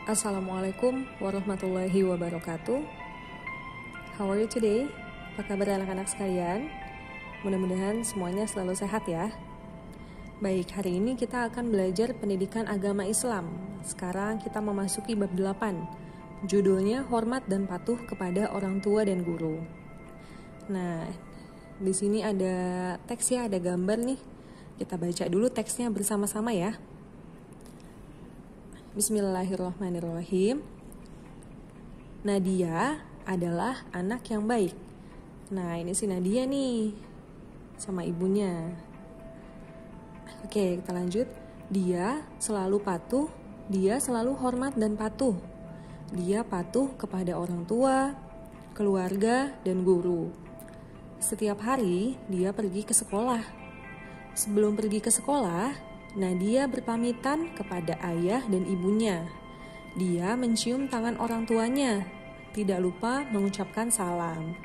Assalamualaikum warahmatullahi wabarakatuh. How are you today? Apa kabar anak-anak sekalian? Mudah-mudahan semuanya selalu sehat ya. Baik, hari ini kita akan belajar pendidikan agama Islam. Sekarang kita memasuki bab 8. Judulnya hormat dan patuh kepada orang tua dan guru. Nah, di sini ada teks ya, ada gambar nih. Kita baca dulu teksnya bersama-sama ya. Bismillahirrahmanirrahim. Nadia adalah anak yang baik. Nah, ini si Nadia nih sama ibunya. Oke, kita lanjut. Dia selalu patuh, dia selalu hormat dan patuh. Dia patuh kepada orang tua, keluarga, dan guru. Setiap hari dia pergi ke sekolah. Sebelum pergi ke sekolah, Nadia berpamitan kepada ayah dan ibunya. Dia mencium tangan orang tuanya, tidak lupa mengucapkan salam.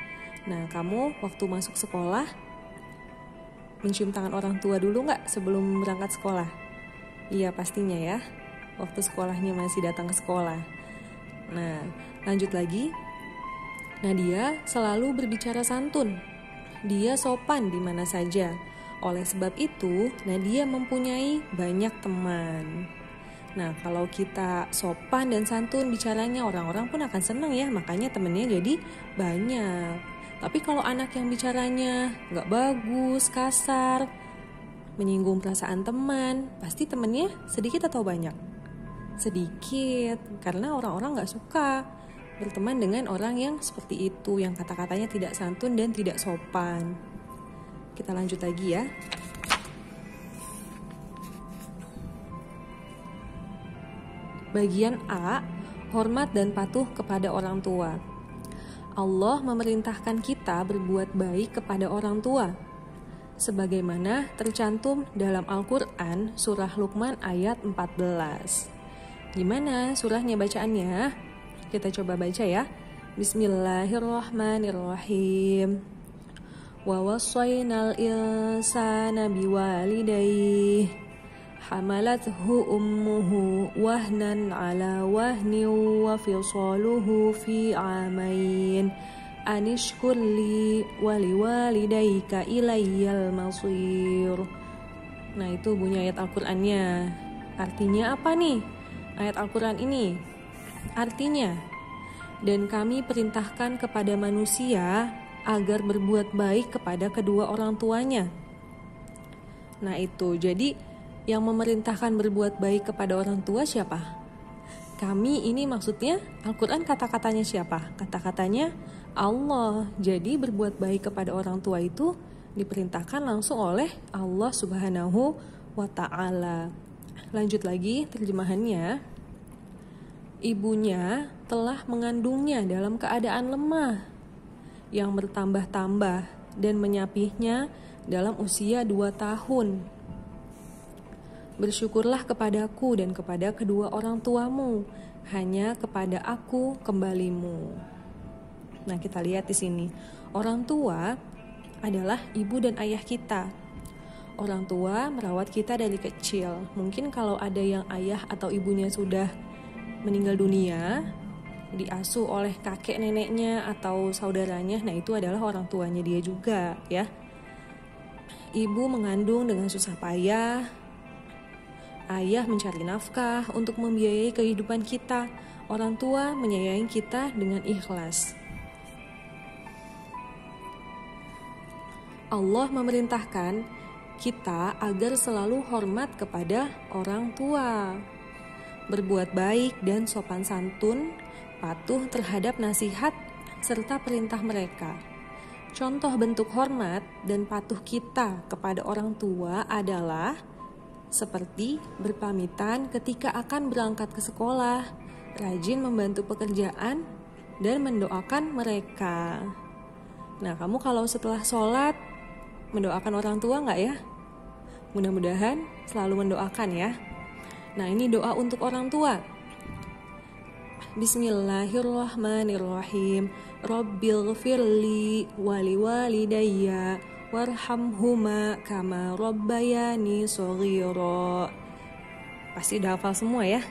Nah, kamu waktu masuk sekolah, mencium tangan orang tua dulu nggak sebelum berangkat sekolah? Iya, pastinya ya, waktu sekolahnya masih datang ke sekolah. Nah, lanjut lagi. Nadia selalu berbicara santun. Dia sopan di mana saja. Oleh sebab itu, Nadia mempunyai banyak teman. Nah, kalau kita sopan dan santun bicaranya, orang-orang pun akan senang ya, makanya temennya jadi banyak. Tapi kalau anak yang bicaranya gak bagus, kasar, menyinggung perasaan teman, pasti temennya sedikit atau banyak? Sedikit, karena orang-orang gak suka berteman dengan orang yang seperti itu, yang kata-katanya tidak santun dan tidak sopan. Kita lanjut lagi ya. Bagian A, hormat dan patuh kepada orang tua. Allah memerintahkan kita berbuat baik kepada orang tua, sebagaimana tercantum dalam Al-Quran surah Luqman ayat 14. Gimana surahnya bacaannya? Kita coba baca ya. Bismillahirrahmanirrahim. وَوَصَّيْنَا الْإِنسَانَ بِوَالِدَيْهِ حَمَلَتْهُ أُمُّهُ وَهْنًا عَلَى وَهْنٍ وَفِصَالُهُ فِي عَامَيْنِ أَنِ اشْكُرْ لِي وَلِوَالِدَيْكَ إِلَيَّ الْمَصِيرُ. Nah, itu bunyi ayat Al-Qur'annya. Artinya apa nih ayat Al-Qur'an ini? Artinya, dan kami perintahkan kepada manusia agar berbuat baik kepada kedua orang tuanya. Nah, itu jadi yang memerintahkan berbuat baik kepada orang tua siapa? Kami ini maksudnya Al-Quran kata-katanya siapa? Kata-katanya Allah. Jadi berbuat baik kepada orang tua itu diperintahkan langsung oleh Allah Subhanahu wa ta'ala. Lanjut lagi terjemahannya. Ibunya telah mengandungnya dalam keadaan lemah yang bertambah-tambah dan menyapihnya dalam usia 2 tahun. Bersyukurlah kepadaku dan kepada kedua orang tuamu, hanya kepada aku kembalimu. Nah, kita lihat di sini. Orang tua adalah ibu dan ayah kita. Orang tua merawat kita dari kecil. Mungkin kalau ada yang ayah atau ibunya sudah meninggal dunia, diasuh oleh kakek neneknya atau saudaranya, nah itu adalah orang tuanya dia juga ya. Ibu mengandung dengan susah payah, ayah mencari nafkah untuk membiayai kehidupan kita, orang tua menyayangi kita dengan ikhlas. Allah memerintahkan kita agar selalu hormat kepada orang tua, berbuat baik dan sopan santun, patuh terhadap nasihat serta perintah mereka. Contoh bentuk hormat dan patuh kita kepada orang tua adalah seperti berpamitan ketika akan berangkat ke sekolah, rajin membantu pekerjaan, dan mendoakan mereka. Nah, kamu kalau setelah sholat mendoakan orang tua nggak ya? Mudah-mudahan selalu mendoakan ya. Nah, ini doa untuk orang tua. Bismillahirrahmanirrahim. Rabbighfirli waliwalidayya warhamhuma kama rabbayani shaghira. Pasti udah hafal semua ya.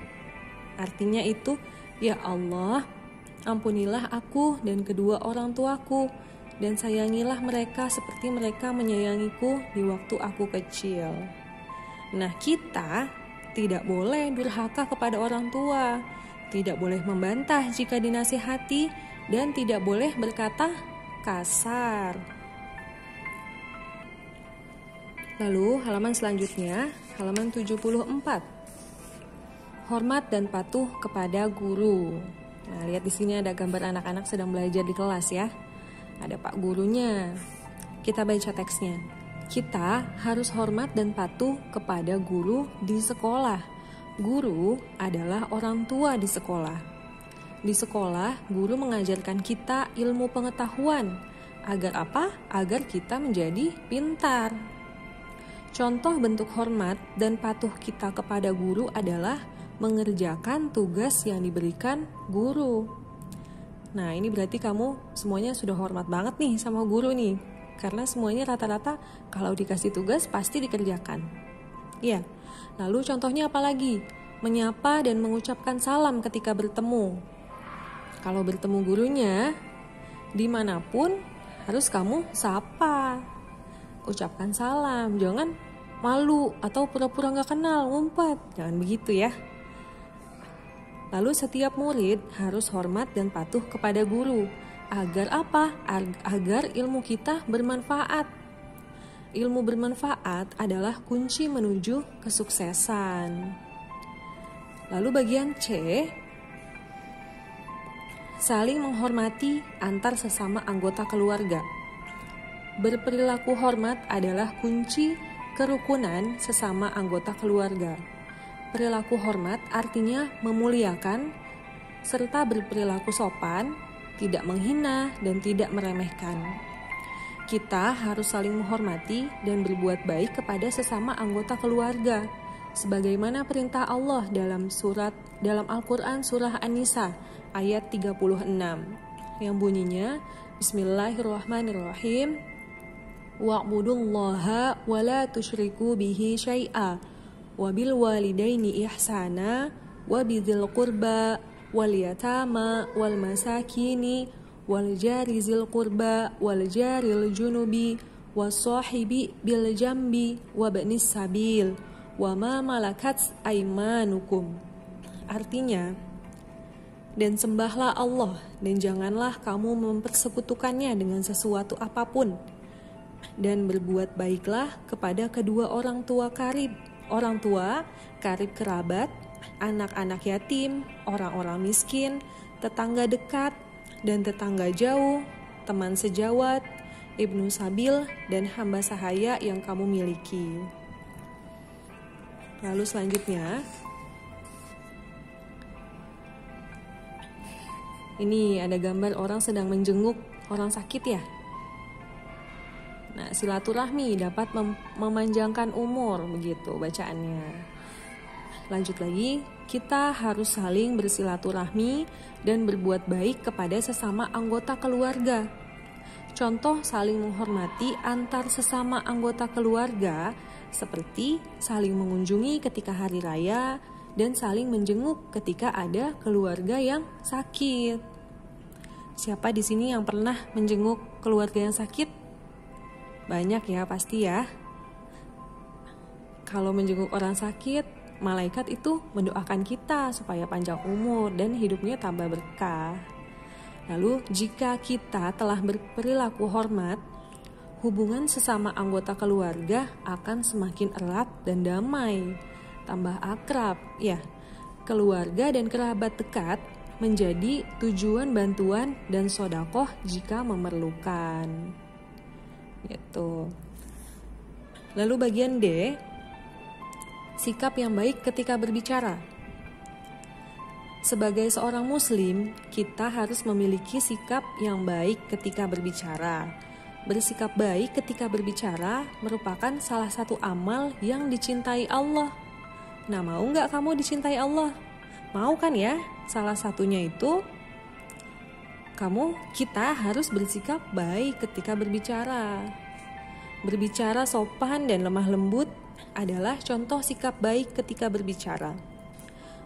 Artinya itu, ya Allah, ampunilah aku dan kedua orang tuaku, dan sayangilah mereka seperti mereka menyayangiku di waktu aku kecil. Nah, kita tidak boleh durhaka kepada orang tua, tidak boleh membantah jika dinasihati, dan tidak boleh berkata kasar. Lalu halaman selanjutnya, halaman 74. Hormat dan patuh kepada guru. Nah, lihat di sini ada gambar anak-anak sedang belajar di kelas ya. Ada pak gurunya. Kita baca teksnya. Kita harus hormat dan patuh kepada guru di sekolah. Guru adalah orang tua di sekolah. Di sekolah, guru mengajarkan kita ilmu pengetahuan. Agar apa? Agar kita menjadi pintar. Contoh bentuk hormat dan patuh kita kepada guru adalah mengerjakan tugas yang diberikan guru. Nah, ini berarti kamu semuanya sudah hormat banget nih sama guru nih. Karena semuanya rata-rata kalau dikasih tugas pasti dikerjakan. Ya, lalu contohnya apa lagi? Menyapa dan mengucapkan salam ketika bertemu. Kalau bertemu gurunya, dimanapun harus kamu sapa. Ucapkan salam, jangan malu atau pura-pura gak kenal, ngumpet. Jangan begitu ya. Lalu setiap murid harus hormat dan patuh kepada guru. Agar apa? Agar ilmu kita bermanfaat. Ilmu bermanfaat adalah kunci menuju kesuksesan. Lalu bagian C, saling menghormati antar sesama anggota keluarga. Berperilaku hormat adalah kunci kerukunan sesama anggota keluarga. Perilaku hormat artinya memuliakan serta berperilaku sopan, tidak menghina dan tidak meremehkan. Kita harus saling menghormati dan berbuat baik kepada sesama anggota keluarga, sebagaimana perintah Allah dalam Al-Quran surah An-Nisa ayat 36 yang bunyinya Bismillahirrahmanirrahim, wa'budullaha wa la tusyriku bihi syai'a wa bil walidaini ihsana wa bidzil qurba wal yatama wal masakini wal jari zil qurba wal jaril junubi was sahibi bil jambi wa bnis sabil wa ma malakat aimanukum. Artinya, dan sembahlah Allah dan janganlah kamu mempersekutukannya dengan sesuatu apapun, dan berbuat baiklah kepada kedua orang tua karib kerabat, anak-anak yatim, orang-orang miskin, tetangga dekat dan tetangga jauh, teman sejawat, ibnu sabil, dan hamba sahaya yang kamu miliki. Lalu selanjutnya, ini ada gambar orang sedang menjenguk orang sakit ya. Nah, silaturahmi dapat memanjangkan umur, begitu bacaannya. Lanjut lagi, kita harus saling bersilaturahmi dan berbuat baik kepada sesama anggota keluarga. Contoh saling menghormati antar sesama anggota keluarga seperti saling mengunjungi ketika hari raya dan saling menjenguk ketika ada keluarga yang sakit. Siapa di sini yang pernah menjenguk keluarga yang sakit? Banyak ya pasti ya. Kalau menjenguk orang sakit, malaikat itu mendoakan kita supaya panjang umur dan hidupnya tambah berkah. Lalu jika kita telah berperilaku hormat, hubungan sesama anggota keluarga akan semakin erat dan damai, tambah akrab. Ya, keluarga dan kerabat dekat menjadi tujuan bantuan dan sodakoh jika memerlukan. Gitu. Lalu bagian D, sikap yang baik ketika berbicara. Sebagai seorang muslim, kita harus memiliki sikap yang baik ketika berbicara. Bersikap baik ketika berbicara merupakan salah satu amal yang dicintai Allah. Nah, mau nggak kamu dicintai Allah? Mau kan ya? Salah satunya itu kita harus bersikap baik ketika berbicara. Berbicara sopan dan lemah lembut adalah contoh sikap baik ketika berbicara.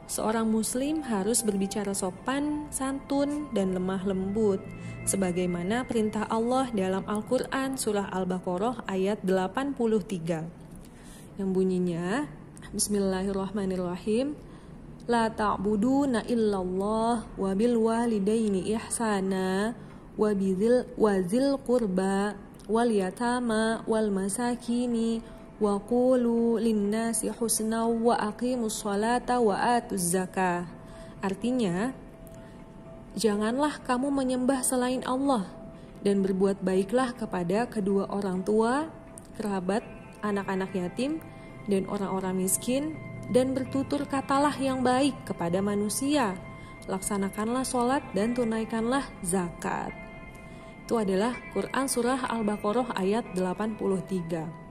Seorang muslim harus berbicara sopan, santun, dan lemah lembut, sebagaimana perintah Allah dalam Al-Quran surah Al-Baqarah ayat 83, yang bunyinya, Bismillahirrahmanirrahim, La ta'buduna illallah wa bil walidaini ihsana wa zil qurba wal yatama wal masakini wa qulu linnasi husna wa aqimus sholata wa atuz zakah. Artinya, janganlah kamu menyembah selain Allah dan berbuat baiklah kepada kedua orang tua, kerabat, anak-anak yatim, dan orang-orang miskin, dan bertutur katalah yang baik kepada manusia. Laksanakanlah sholat dan tunaikanlah zakat. Itu adalah Quran surah Al-Baqarah ayat 83.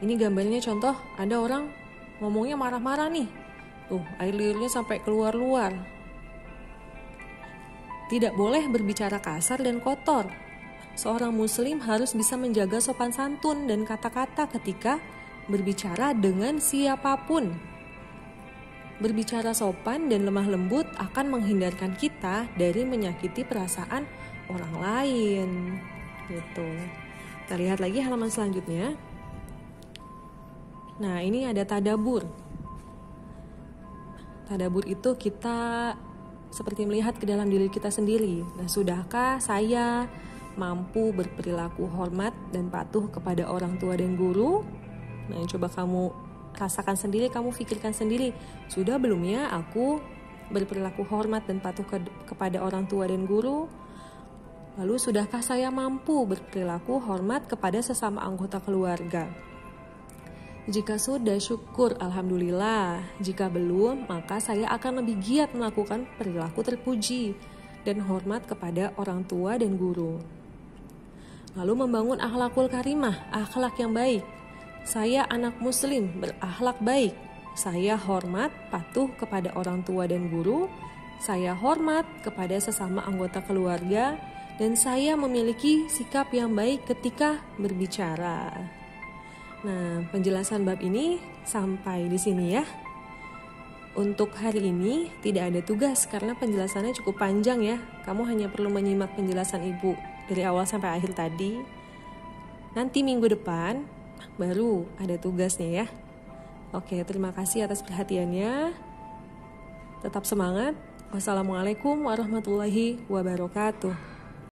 Ini gambarnya contoh, ada orang ngomongnya marah-marah nih. Tuh, air liurnya sampai keluar-luar. Tidak boleh berbicara kasar dan kotor. Seorang muslim harus bisa menjaga sopan santun dan kata-kata ketika berbicara dengan siapapun. Berbicara sopan dan lemah lembut akan menghindarkan kita dari menyakiti perasaan orang lain. Gitu. Kita lihat lagi halaman selanjutnya. Nah, ini ada tadabur. Tadabur itu kita seperti melihat ke dalam diri kita sendiri. Nah, sudahkah saya mampu berperilaku hormat dan patuh kepada orang tua dan guru? Nah, coba kamu rasakan sendiri, kamu pikirkan sendiri. Sudah belum ya aku berperilaku hormat dan patuh kepada orang tua dan guru? Lalu, sudahkah saya mampu berperilaku hormat kepada sesama anggota keluarga? Jika sudah, syukur, alhamdulillah. Jika belum, maka saya akan lebih giat melakukan perilaku terpuji dan hormat kepada orang tua dan guru. Lalu membangun akhlakul karimah, akhlak yang baik. Saya anak muslim, berakhlak baik. Saya hormat, patuh kepada orang tua dan guru. Saya hormat kepada sesama anggota keluarga. Dan saya memiliki sikap yang baik ketika berbicara. Nah, penjelasan bab ini sampai di sini ya. Untuk hari ini tidak ada tugas karena penjelasannya cukup panjang ya. Kamu hanya perlu menyimak penjelasan ibu dari awal sampai akhir tadi. Nanti minggu depan baru ada tugasnya ya. Oke, terima kasih atas perhatiannya. Tetap semangat. Wassalamualaikum warahmatullahi wabarakatuh.